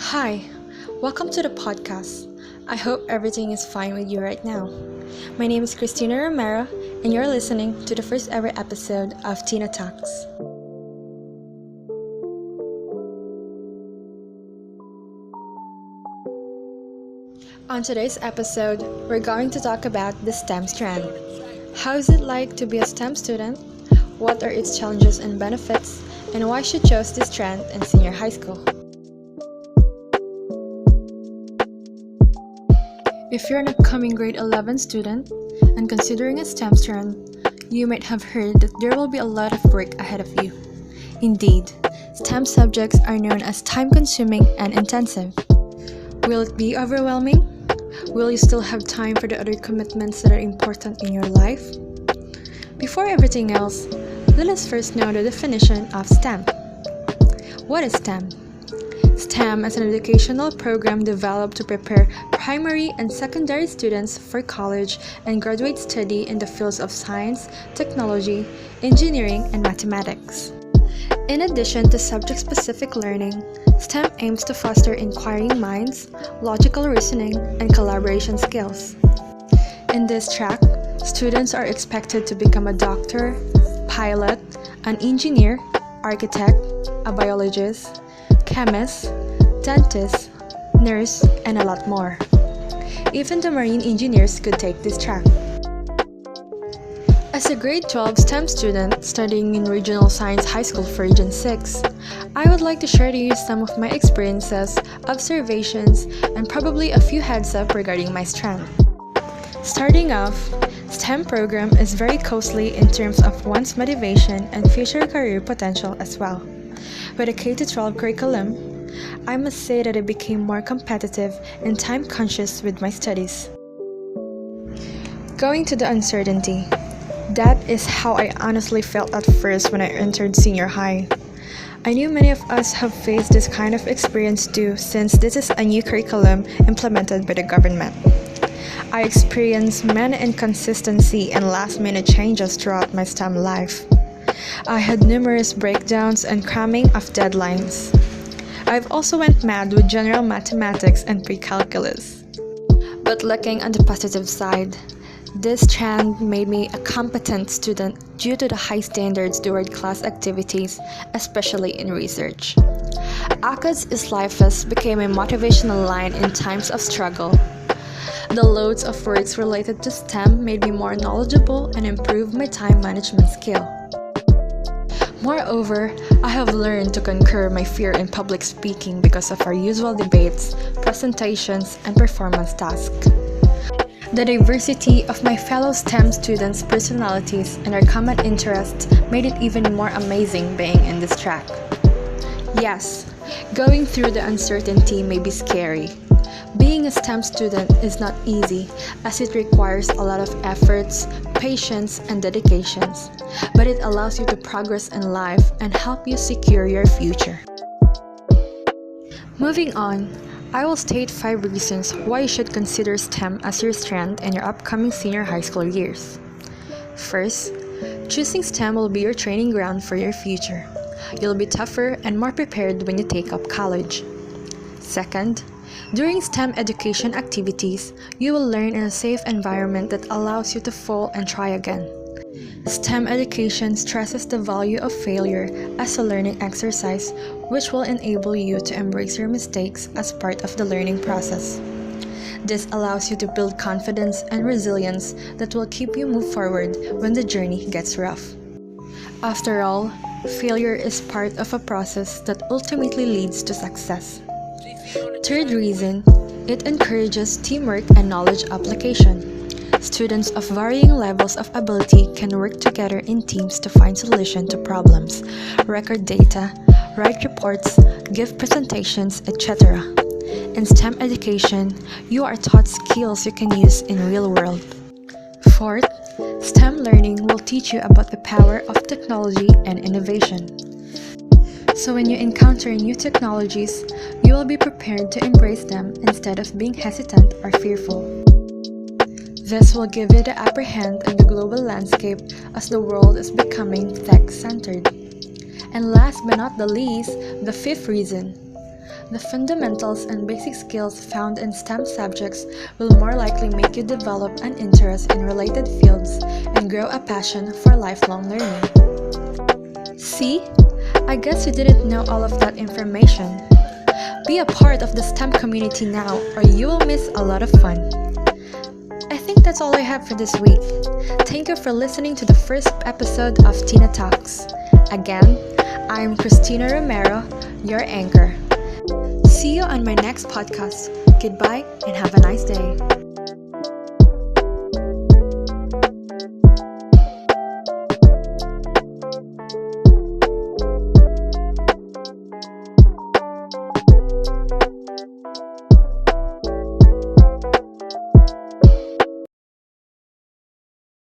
Hi, welcome to the podcast. I hope everything is fine with you right now. My name is Christina Romero, and you're listening to the first ever episode of Tina Talks. On today's episode, we're going to talk about the STEM strand. How is it like to be a STEM student? What are its challenges and benefits? And why should you choose this strand in senior high school? If you're an upcoming grade 11 student and considering a STEM strand, you might have heard that there will be a lot of work ahead of you. Indeed, STEM subjects are known as time-consuming and intensive. Will it be overwhelming? Will you still have time for the other commitments that are important in your life? Before everything else, let us first know the definition of STEM. What is STEM? STEM is an educational program developed to prepare primary and secondary students for college and graduate study in the fields of science, technology, engineering, and mathematics. In addition to subject-specific learning, STEM aims to foster inquiring minds, logical reasoning, and collaboration skills. In this track, students are expected to become a doctor, pilot, an engineer, architect, a biologist, chemist, dentist, nurse, and a lot more. Even the marine engineers could take this track. As a grade 12 STEM student studying in Regional Science High School for Region 6, I would like to share to you some of my experiences, observations, and probably a few heads up regarding my strand. Starting off, STEM program is very costly in terms of one's motivation and future career potential as well. With a K-12 curriculum, I must say that I became more competitive and time-conscious with my studies. Going to the uncertainty. That is how I honestly felt at first when I entered senior high. I knew many of us have faced this kind of experience too, since this is a new curriculum implemented by the government. I experienced many inconsistency and last-minute changes throughout my STEM life. I had numerous breakdowns and cramming of deadlines. I've also went mad with general mathematics and pre-calculus. But looking on the positive side, this strand made me a competent student due to the high standards toward class activities, especially in research. ACADS is Lifeless became a motivational line in times of struggle. The loads of works related to STEM made me more knowledgeable and improved my time management skill. Moreover, I have learned to conquer my fear in public speaking because of our usual debates, presentations, and performance tasks. The diversity of my fellow STEM students' personalities and our common interests made it even more amazing being in this track. Yes, going through the uncertainty may be scary. Being a STEM student is not easy as it requires a lot of efforts, patience, and dedications, but it allows you to progress in life and help you secure your future. Moving on, I will state 5 reasons why you should consider STEM as your strand in your upcoming senior high school years. First, choosing STEM will be your training ground for your future. You'll be tougher and more prepared when you take up college. Second, during STEM education activities, you will learn in a safe environment that allows you to fall and try again. STEM education stresses the value of failure as a learning exercise, which will enable you to embrace your mistakes as part of the learning process. This allows you to build confidence and resilience that will keep you move forward when the journey gets rough. After all, failure is part of a process that ultimately leads to success. Third reason, it encourages teamwork and knowledge application. Students of varying levels of ability can work together in teams to find solutions to problems, record data, write reports, give presentations, etc. In STEM education, you are taught skills you can use in real world. Fourth, STEM learning will teach you about the power of technology and innovation. So when you encounter new technologies, you will be prepared to embrace them instead of being hesitant or fearful. This will give you the upper hand in the global landscape as the world is becoming tech-centered. And last but not the least, the 5th reason. The fundamentals and basic skills found in STEM subjects will more likely make you develop an interest in related fields and grow a passion for lifelong learning. See? I guess you didn't know all of that information. Be a part of the STEM community now, or you will miss a lot of fun. I think that's all I have for this week. Thank you for listening to the first episode of Tina Talks. Again, I'm Christina Romero, your anchor. See you on my next podcast. Goodbye and have a nice day.